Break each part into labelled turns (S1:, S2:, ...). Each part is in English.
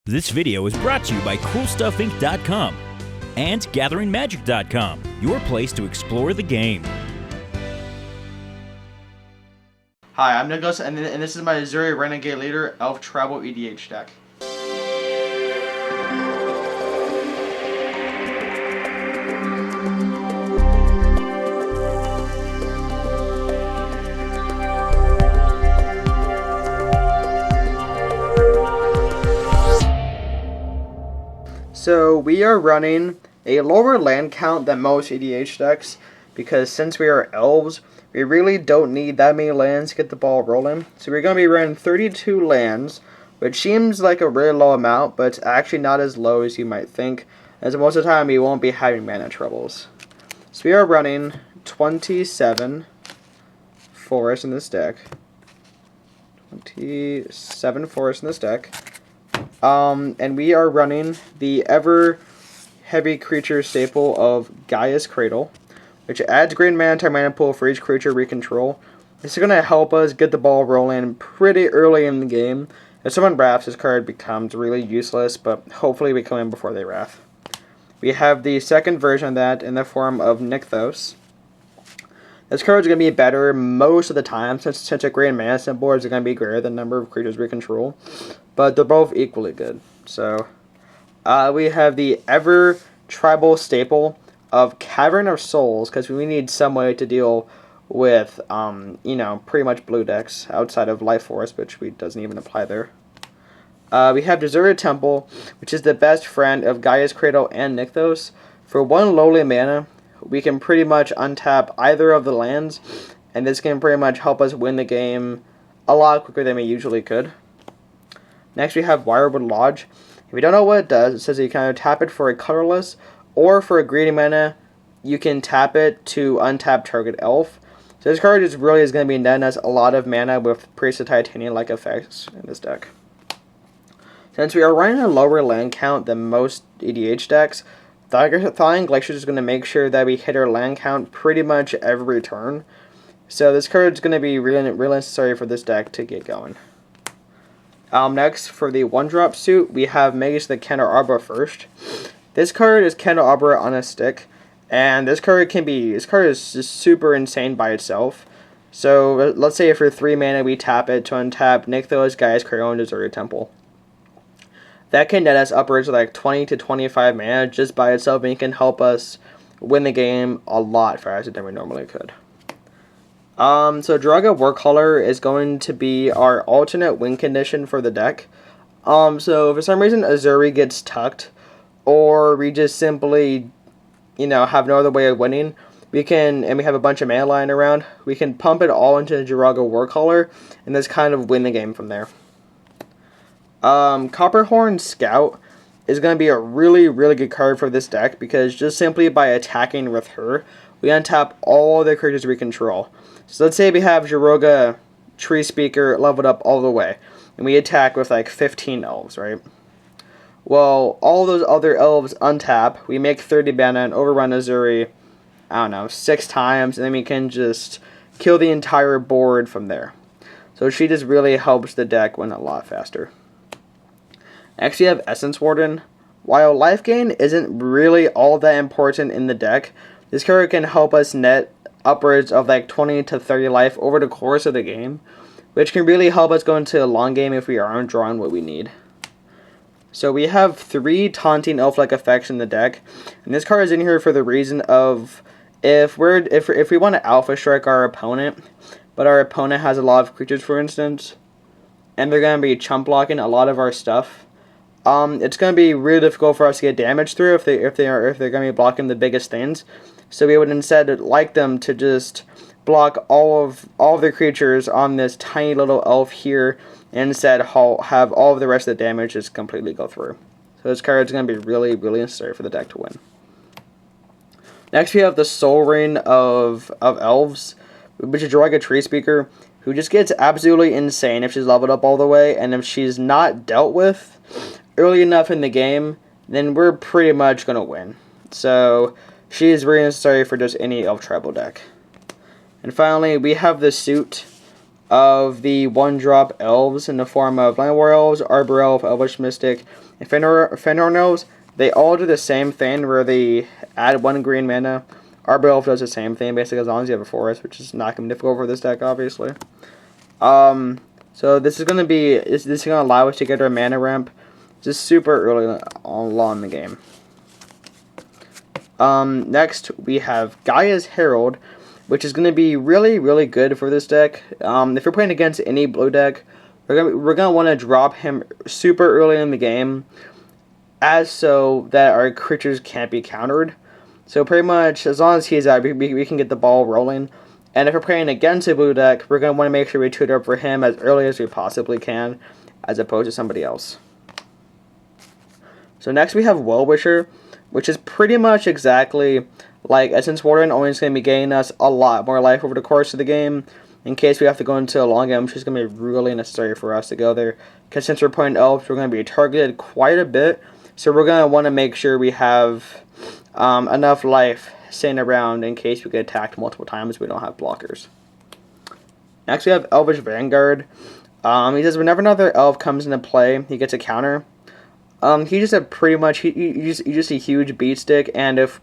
S1: This video is brought to you by CoolStuffInc.com and GatheringMagic.com, your place to explore the game.
S2: Hi, I'm Nicholas, and this is my Ezuri Renegade Leader Elf Tribal EDH deck. So we are running a lower land count than most EDH decks because since we are elves, we really don't need that many lands to get the ball rolling. So we're going to be running 32 lands, which seems like a really low amount, but it's actually not as low as you might think, as most of the time we won't be having mana troubles. So we are running 27 forests in this deck. 27 forests in this deck. And we are running the ever heavy creature staple of Gaia's Cradle, which adds green mana to our mana pool for each creature we control. This is going to help us get the ball rolling pretty early in the game. If someone wraps, this card becomes really useless, but hopefully we come in before they wrath. We have the second version of that in the form of Nykthos. This card is going to be better most of the time, since a green mana symbol is going to be greater than the number of creatures we control. But they're both equally good. So, we have the ever tribal staple of Cavern of Souls, because we need some way to deal with, pretty much blue decks outside of Life Force, which doesn't even apply there. We have Deserted Temple, which is the best friend of Gaia's Cradle and Nykthos. For one lowly mana, we can pretty much untap either of the lands, and this can pretty much help us win the game a lot quicker than we usually could. Next we have Wirewood Lodge. If you don't know what it does, it says that you can either tap it for a colorless, or for a greedy mana, you can tap it to untap target elf. So this card is going to be netting us a lot of mana with Priest of Titania-like effects in this deck. Since we are running a lower land count than most EDH decks, Thawing Glaciers is going to make sure that we hit our land count pretty much every turn. So this card is going to be really necessary for this deck to get going. Next, for the 1-drop suit, we have Magus the Candelabra first. This card is Candelabra on a stick, and this card is just super insane by itself. So let's say for 3 mana we tap it to untap Nykthos, Gaia's Cradle, and Deserted Temple. That can net us upwards of like 20 to 25 mana just by itself, and it can help us win the game a lot faster than we normally could. So Joraga Warcaller is going to be our alternate win condition for the deck. So for some reason Ezuri gets tucked, or we just simply, have no other way of winning, and we have a bunch of mana lying around, we can pump it all into Joraga Warcaller, and just kind of win the game from there. Copperhorn Scout is going to be a really good card for this deck, because just simply by attacking with her, we untap all the creatures we control. So let's say we have Joraga Treespeaker leveled up all the way, and we attack with like 15 elves, right? Well, all those other elves untap, we make 30 mana and overrun Ezuri, 6 times, and then we can just kill the entire board from there. So she just really helps the deck win a lot faster. Next we have Essence Warden. While life gain isn't really all that important in the deck, this card can help us net upwards of like 20 to 30 life over the course of the game, which can really help us go into a long game if we aren't drawing what we need. So we have 3 Taunting Elf-like effects in the deck, and this card is in here for the reason of if we want to Alpha Strike our opponent, but our opponent has a lot of creatures, for instance, and they're going to be chump blocking a lot of our stuff. It's going to be really difficult for us to get damage through if they're going to be blocking the biggest things. So we would instead like them to just block all of their creatures on this tiny little elf here, and instead have all of the rest of the damage just completely go through. So this card is going to be really necessary for the deck to win. Next we have the Soul Ring of Elves, which is Joraga Treespeaker, who just gets absolutely insane if she's leveled up all the way, and if she's not dealt with early enough in the game, then we're pretty much going to win. So she is very necessary for just any elf tribal deck. And finally, we have the suit of the 1-drop elves in the form of Llanowar Elves, Arbor Elf, Elvish Mystic, and Fyndhorn Elves, they all do the same thing where they add 1 green mana. Arbor Elf does the same thing, basically, as long as you have a forest, which is not going to be difficult for this deck, obviously. So this is going to be, this is going to allow us to get our mana ramp just super early along in the game. Next, we have Gaia's Herald, which is going to be really, really good for this deck. If you're playing against any blue deck, we're going to want to drop him super early in the game, as so that our creatures can't be countered. So pretty much, as long as he's out, we can get the ball rolling. And if we're playing against a blue deck, we're going to want to make sure we tutor up for him as early as we possibly can, as opposed to somebody else. So next we have Well-Wisher, which is pretty much exactly like Essence Warden, only it's going to be gaining us a lot more life over the course of the game, in case we have to go into a long game, which is going to be really necessary for us to go there. Because since we're playing Elves, we're going to be targeted quite a bit, so we're going to want to make sure we have enough life sitting around in case we get attacked multiple times. We don't have blockers. Next we have Elvish Vanguard. He says whenever another elf comes into play, he gets a counter. He's just a pretty much he's just a huge beat stick, and if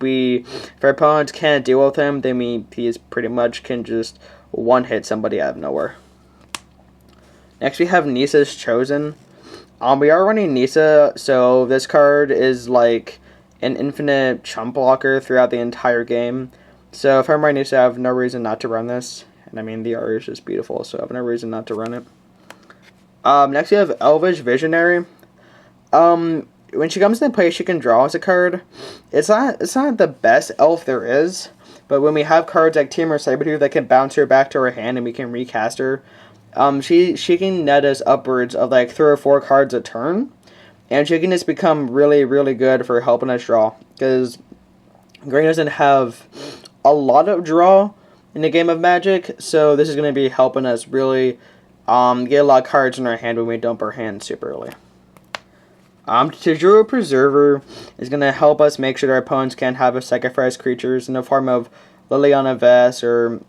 S2: our opponents can't deal with him, then he's pretty much can just one hit somebody out of nowhere. Next we have Nisa's Chosen. We are running Nisa, so this card is like an infinite chump blocker throughout the entire game. So if I'm running Nisa, I have no reason not to run this. And I mean, the art is just beautiful, so I have no reason not to run it. Next we have Elvish Visionary. When she comes into play, she can draw us a card. It's not the best elf there is, but when we have cards like Temur Sabertooth that can bounce her back to our hand and we can recast her, she can net us upwards of like 3 or 4 cards a turn, and she can just become really, really good for helping us draw, because Green doesn't have a lot of draw in the game of Magic, so this is going to be helping us really get a lot of cards in our hand when we dump our hand super early. Tajuru Preserver is going to help us make sure that our opponents can't have us sacrifice creatures in the form of Liliana Vess or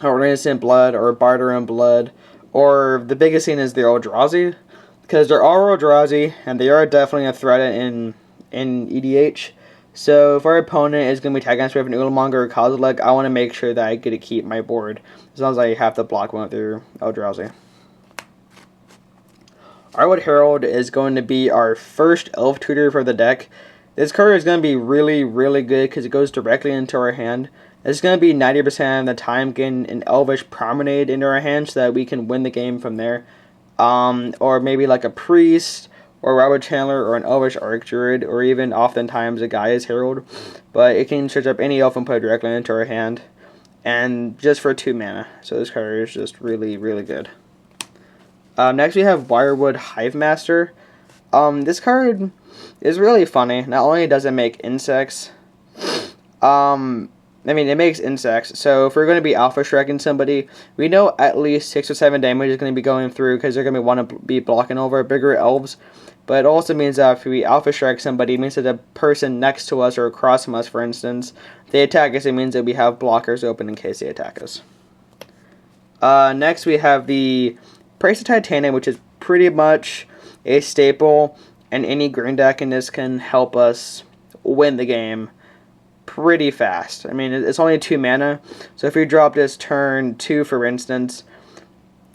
S2: Innocent Blood or Barter Blood, or the biggest thing is the Eldrazi, because they're all Eldrazi and they are definitely a threat in EDH. So if our opponent is going to be tagging us with an Ulamog or a Kozilek, I want to make sure that I get to keep my board, as long as I have to block one with their Eldrazi. Wirewood Herald is going to be our first elf tutor for the deck. This card is going to be really, really good because it goes directly into our hand. It's going to be 90% of the time getting an Elvish Promenade into our hand so that we can win the game from there. Or maybe like a Priest, or Wirewood Channeler, or an Elvish Archdruid, or even oftentimes a Gaia's Herald. But it can search up any elf and put it directly into our hand. And just for 2 mana. So this card is just really, really good. Next we have Wirewood Hivemaster. This card is really funny. Not only does it make insects, it makes insects. So if we're going to be alpha shrekking somebody, we know at least 6 or 7 damage is going to be going through, because they're going to want to be blocking over bigger elves. But it also means that if we alpha shrek somebody, it means that the person next to us or across from us, for instance, they attack us, it means that we have blockers open in case they attack us. Next we have the Price of Titanium, which is pretty much a staple, and any green deck in this can help us win the game pretty fast. I mean, it's only 2 mana, so if we drop this turn 2, for instance,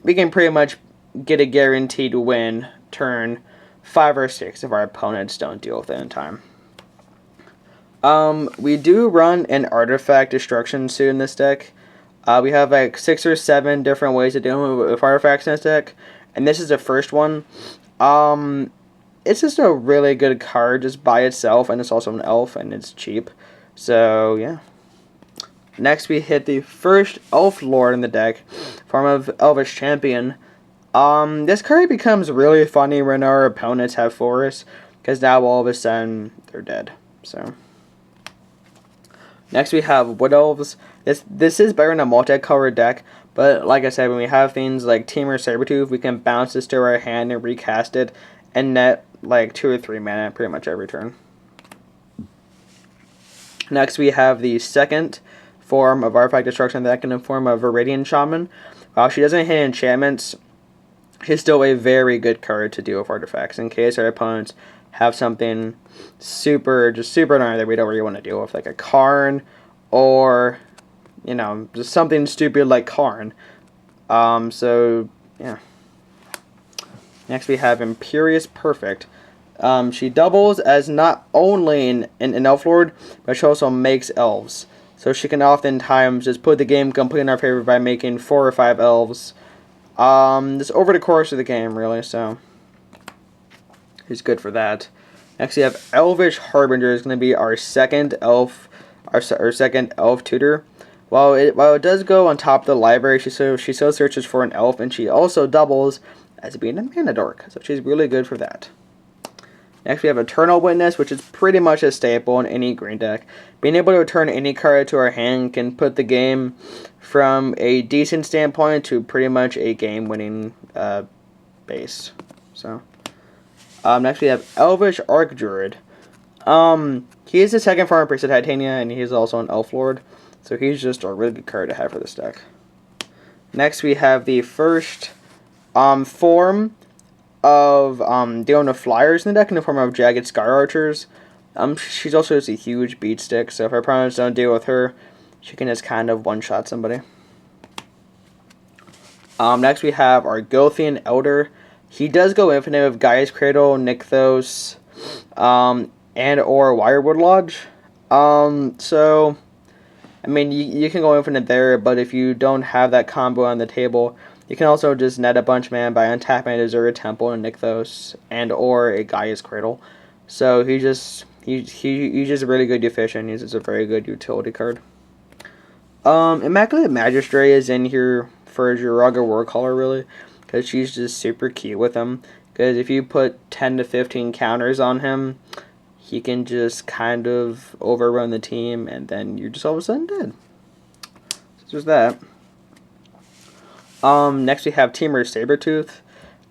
S2: we can pretty much get a guaranteed win turn 5 or 6 if our opponents don't deal with it in time. We do run an Artifact Destruction suit in this deck. We have like 6 or 7 different ways of dealing with artifacts in this deck, and this is the first one. It's just a really good card just by itself, and it's also an elf, and it's cheap. So, yeah. Next, we hit the first elf lord in the deck, form of Elvish Champion. This card becomes really funny when our opponents have forests, because now all of a sudden they're dead. So, next we have Wood Elves. This is better in a multicolored deck, but like I said, when we have things like Temur Sabertooth, we can bounce this to our hand and recast it, and net like 2 or 3 mana pretty much every turn. Next we have the second form of Artifact Destruction that can form of Viridian Shaman. While she doesn't hit enchantments, she's still a very good card to deal with artifacts in case our opponents have something just super annoying that we don't really want to deal with, like a Karn, or, you know, just something stupid like Karn. So, yeah. Next we have Imperious Perfect. She doubles as not only an Elf Lord, but she also makes elves. So she can oftentimes just put the game completely in our favor by making 4 or 5 elves. Just over the course of the game, really, so he's good for that. Next we have Elvish Harbinger. Is going to be our second elf, our second elf tutor. While it does go on top of the library, she still searches for an elf, and she also doubles as being a mana dork, so she's really good for that. Next we have Eternal Witness, which is pretty much a staple in any green deck. Being able to return any card to our hand can put the game from a decent standpoint to pretty much a game-winning base. So, next we have Elvish Archdruid. He is the second form of Priest of Titania, and he's also an Elf Lord, so he's just a really good card to have for this deck. Next we have the first form of dealing with flyers in the deck in the form of Jagged-Scar Archers. She's also just a huge beat stick, so if our opponents don't deal with her, she can just kind of one-shot somebody. Next we have Argothian Elder. He does go infinite with Gaia's Cradle, Nykthos, and or Wirewood Lodge. So, I mean, you can go infinite there, but if you don't have that combo on the table, you can also just net a bunch of mana by untapping a Ezuri Temple and Nykthos, and or a Gaia's Cradle. So he's just really good efficient. He's just a very good utility card. Immaculate Magistrate is in here for Joraga Warcaller, really, because she's just super cute with him. Because if you put 10 to 15 counters on him, he can just kind of overrun the team, and then you're just all of a sudden dead. So there's that. Next we have Temur Sabertooth.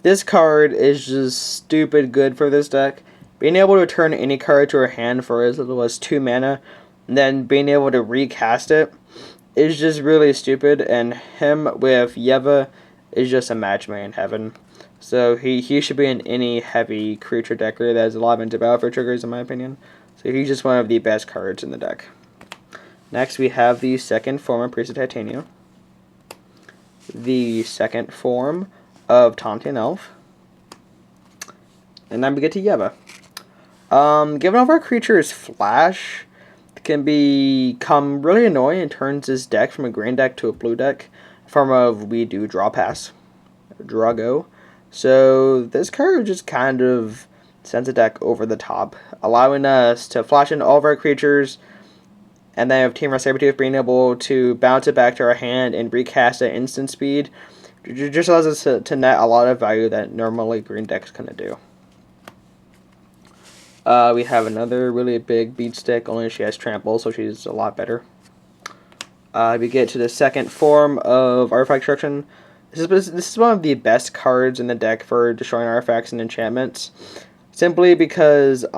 S2: This card is just stupid good for this deck. Being able to return any card to her hand for as little as 2 mana, and then being able to recast it is just really stupid, and him with Yeva is just a match made in heaven. So he should be in any heavy creature decker that has a lot of into-battle for triggers, in my opinion. So he's just one of the best cards in the deck. Next we have the second form of Priest of Titania, the second form of Taunting Elf, and then we get to Yeva. Given all of our creatures flash, it can become really annoying and turns this deck from a green deck to a blue deck in form of we do draw pass, Drago. So this card just kind of sends the deck over the top, allowing us to flash in all of our creatures, and then have Temur Sabertooth being able to bounce it back to our hand and recast at instant speed. It just allows us to net a lot of value that normally green decks couldn't do. We have another really big beat stick, only she has trample, so she's a lot better. We get to the second form of Artifact Destruction. This is one of the best cards in the deck for destroying artifacts and enchantments. Simply because, as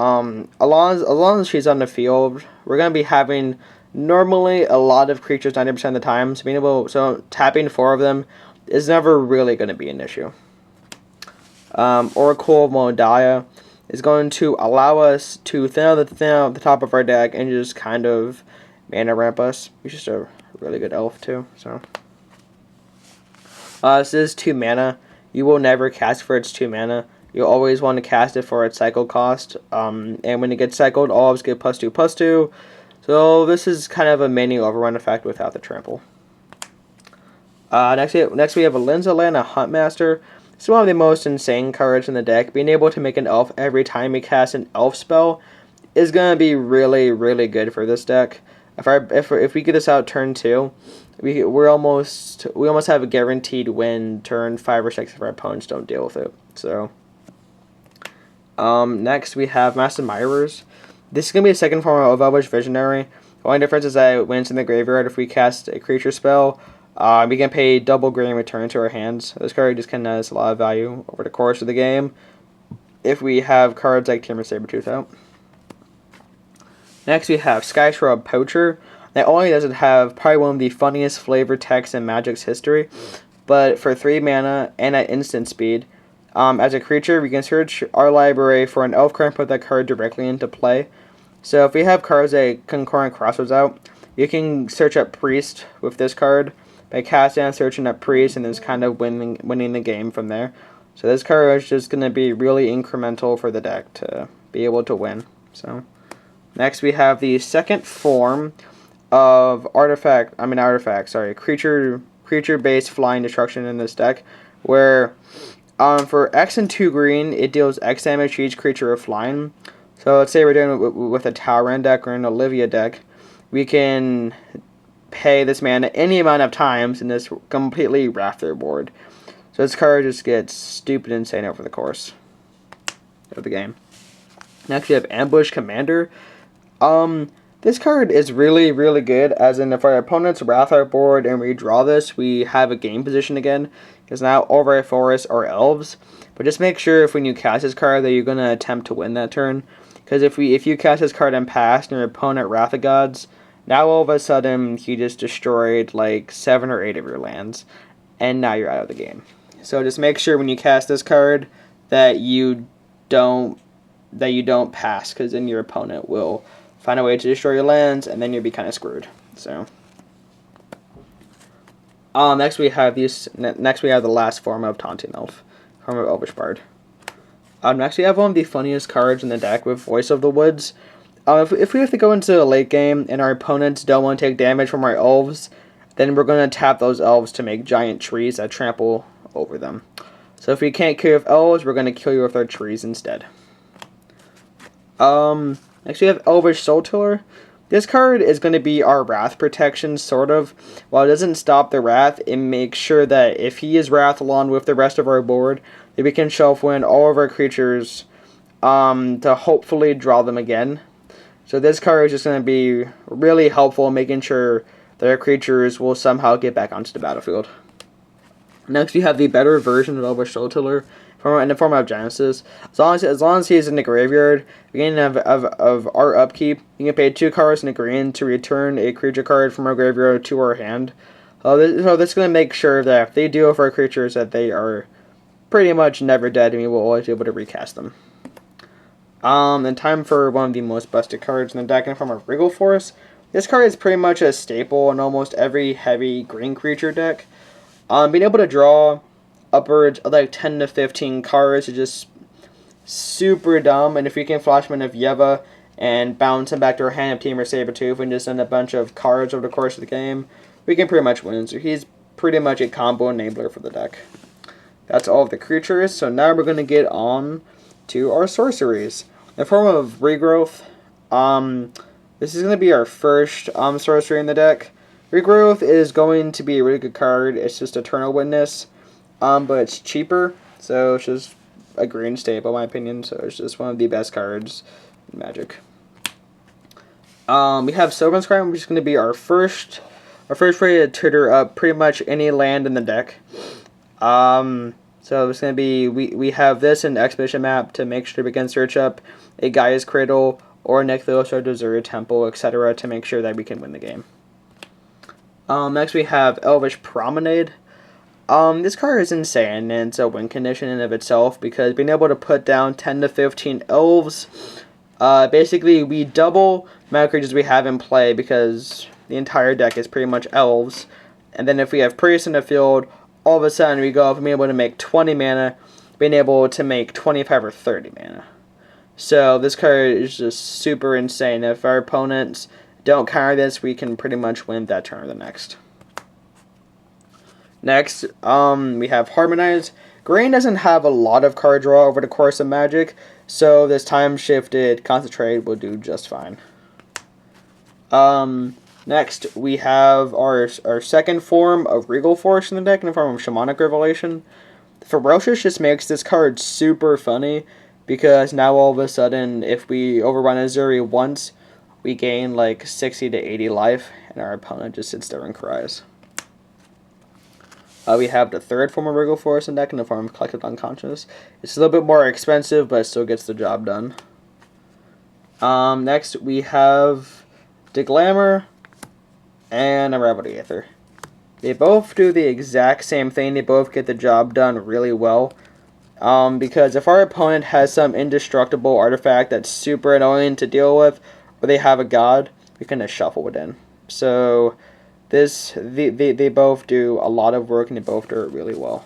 S2: long as she's on the field, we're going to be having normally a lot of creatures 90% of the time. So tapping 4 of them is never really going to be an issue. Oracle of Modia is going to allow us to thin out the top of our deck and just kind of mana ramp us. He's just a really good elf too. So this is 2 mana. You will never cast for its 2 mana. You always want to cast it for its cycle cost. And when it gets cycled, all elves get +2/+2. So this is kind of a mini overrun effect without the trample. Next we have a Llanowar Hivemaster. It's one of the most insane cards in the deck. Being able to make an elf every time we cast an elf spell is going to be really, really good for this deck. If we get this out turn 2, we almost have a guaranteed win turn 5 or 6 if our opponents don't deal with it. So next we have Mass Admirers. This is going to be a second form of Elvish Visionary. The only difference is that it wins in the graveyard if we cast a creature spell. We can pay double green return to our hands. This card just kind of has a lot of value over the course of the game if we have cards like Temur Sabertooth out. Next we have Skyshrub Poacher. Not only does it have probably one of the funniest flavor texts in Magic's history, but for 3 mana and at instant speed, as a creature, we can search our library for an elf card and put that card directly into play. So if we have cards that Concurrent Crossroads out, you can search up Priest with this card by casting and searching up Priest, and then kind of winning the game from there. So this card is just going to be really incremental for the deck to be able to win. So next we have the second form of creature-based flying destruction in this deck, where for X and 2 green, it deals X damage to each creature with flying. So let's say we're doing it with a Tauren deck or an Olivia deck. We can pay this mana any amount of times and just completely wrath their board. So this card just gets stupid insane over the course of the game. Next we have Ambush Commander. This card is really, really good, as in if our opponents wrath our board and we draw this, we have a game position again, because now all of our forests are elves. But just make sure if when you cast this card that you're going to attempt to win that turn, because if you cast this card and passed and your opponent Wrath of Gods, now all of a sudden he just destroyed like 7 or 8 of your lands, and now you're out of the game. So just make sure when you cast this card that you don't pass, because then your opponent will find a way to destroy your lands, and then you'll be kind of screwed. So next we have the last form of Taunting Elf, form of Elvish Bard. Next we have one of the funniest cards in the deck with Voice of the Woods. If we have to go into a late game and our opponents don't want to take damage from our elves, then we're going to tap those elves to make giant trees that trample over them. So if we can't kill you with elves, we're going to kill you with our trees instead. Next we have Elvish Soul Tiller. This card is going to be our Wrath protection, sort of. While it doesn't stop the Wrath, it makes sure that if he is Wrath along with the rest of our board, that we can shelf win all of our creatures to hopefully draw them again. So this card is just going to be really helpful in making sure that our creatures will somehow get back onto the battlefield. Next, you have the better version of Elvish Soul Tiller in the form of Genesis. As long as he's in the graveyard, beginning of our upkeep, you can pay 2 cards in the green to return a creature card from our graveyard to our hand. So this is going to make sure that if they deal with our creatures, that they are pretty much never dead, and we will always be able to recast them. And time for one of the most busted cards in the deck in the form of Regal Force. This card is pretty much a staple in almost every heavy green creature deck. Being able to draw upwards of like 10 to 15 cards is just super dumb, and if we can flash him in of Yeva and bounce him back to our hand of Temur Sabertooth and just send a bunch of cards over the course of the game, we can pretty much win. So he's pretty much a combo enabler for the deck. That's all of the creatures, so now we're going to get on to our sorceries. In the form of Regrowth, this is going to be our first sorcery in the deck. Regrowth is going to be a really good card. It's just Eternal Witness, but it's cheaper, so it's just a green staple in my opinion, so it's just one of the best cards in Magic. We have Sylvan's Crime, which is going to be our first way to tutor up pretty much any land in the deck. So it's going to be, we have this in the Expedition map to make sure we can search up a Gaia's Cradle or Nykthos or Desert Temple, etc. to make sure that we can win the game. Next we have Elvish Promenade. This card is insane, and it's a win condition in of itself, because being able to put down 10 to 15 elves, basically we double mana creatures we have in play, because the entire deck is pretty much elves, and then if we have priests in the field, all of a sudden we go from being able to make 20 mana, being able to make 25 or 30 mana. So this card is just super insane. If our opponents don't counter this, we can pretty much win that turn or the next. Next, we have Harmonize. Green doesn't have a lot of card draw over the course of Magic, so this time-shifted Concentrate will do just fine. Next, we have our second form of Regal Force in the deck in the form of Shamanic Revelation. Ferocious just makes this card super funny, because now all of a sudden, if we overrun Ezuri once, we gain like 60 to 80 life, and our opponent just sits there and cries. We have the third form of Regal Force in the deck in the form of Collected Unconscious. It's a little bit more expensive, but it still gets the job done. Next, we have Deglamour and Unraveled Aether. They both do the exact same thing. They both get the job done really well. Because if our opponent has some indestructible artifact that's super annoying to deal with, or they have a god, we can just shuffle it in. So they both do a lot of work and they both do it really well.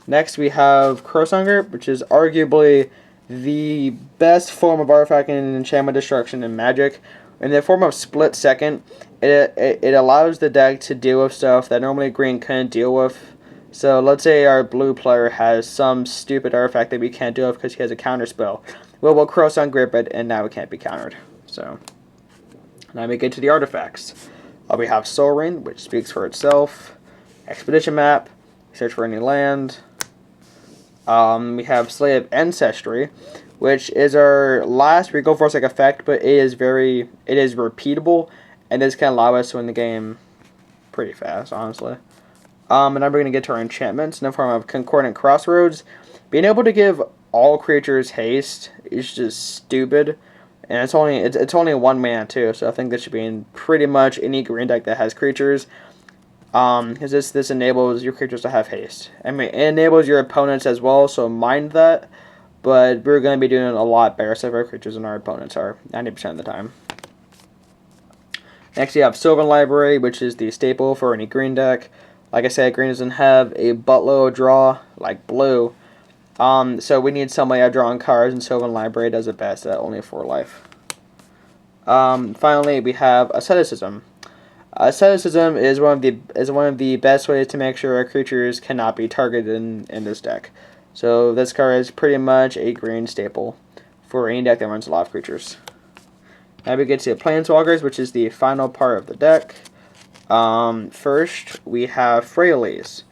S2: Next we have Crowsongre, which is arguably the best form of artifact and enchantment destruction in Magic. In the form of Split Second, it allows the deck to deal with stuff that normally green couldn't deal with. So let's say our blue player has some stupid artifact that we can't deal with because he has a counter spell. Well, we'll Crowsongre it, and now it can't be countered. So now we get to the artifacts. We have Soul Ring, which speaks for itself. Expedition Map, search for any land. We have Slave of Ancestry, which is our last Recall Force effect, but it is repeatable, and this can allow us to win the game pretty fast, honestly. And then we're going to get to our enchantments in the form of Concordant Crossroads. Being able to give all creatures haste is just stupid, and it's only 1 mana too, so I think this should be in pretty much any green deck that has creatures. Because this enables your creatures to have haste. I mean, it enables your opponents as well, so mind that. But we're going to be doing a lot better stuff for our creatures than our opponents are 90% of the time. Next, you have Sylvan Library, which is the staple for any green deck. Like I said, green doesn't have a buttload of draw like blue. So we need somebody at drawing cards, and Sylvan Library does it best at only 4 life. Finally, we have Asceticism. Asceticism is one of the best ways to make sure our creatures cannot be targeted in this deck. So this card is pretty much a green staple for any deck that runs a lot of creatures. Now we get to Planeswalkers, which is the final part of the deck. First, we have Freyalise.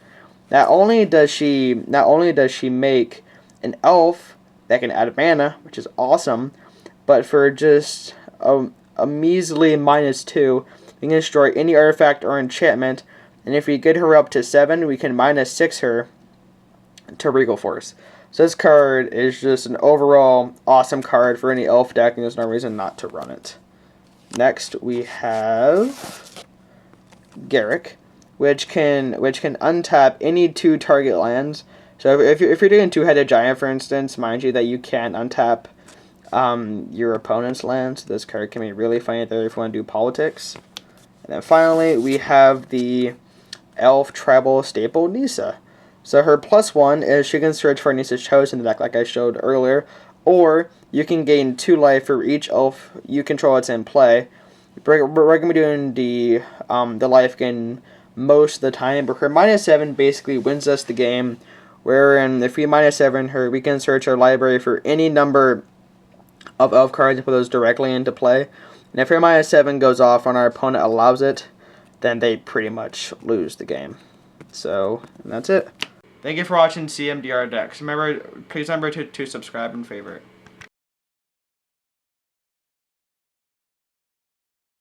S2: Not only does she make an elf that can add mana, which is awesome, but for just a measly -2, we can destroy any artifact or enchantment, and if we get her up to 7, we can -6 her to Regal Force. So this card is just an overall awesome card for any elf deck, and there's no reason not to run it. Next, we have Garruk, which can untap any 2 target lands. So if you're doing 2-headed giant, for instance, mind you that you can't untap your opponent's lands. This card can be really funny there if you want to do politics. And then finally, we have the elf tribal staple Nissa. So her +1 is she can search for Nissa's Chosen in the deck, like I showed earlier, or you can gain 2 life for each elf you control that's in play. We're going to be doing the life gain most of the time, but her -7 basically wins us the game. Wherein if we -7 her, we can search our library for any number of elf cards and put those directly into play. And if her -7 goes off when our opponent allows it, then they pretty much lose the game. So, and that's it. Thank you for watching CMDR decks. Please remember to subscribe and favorite.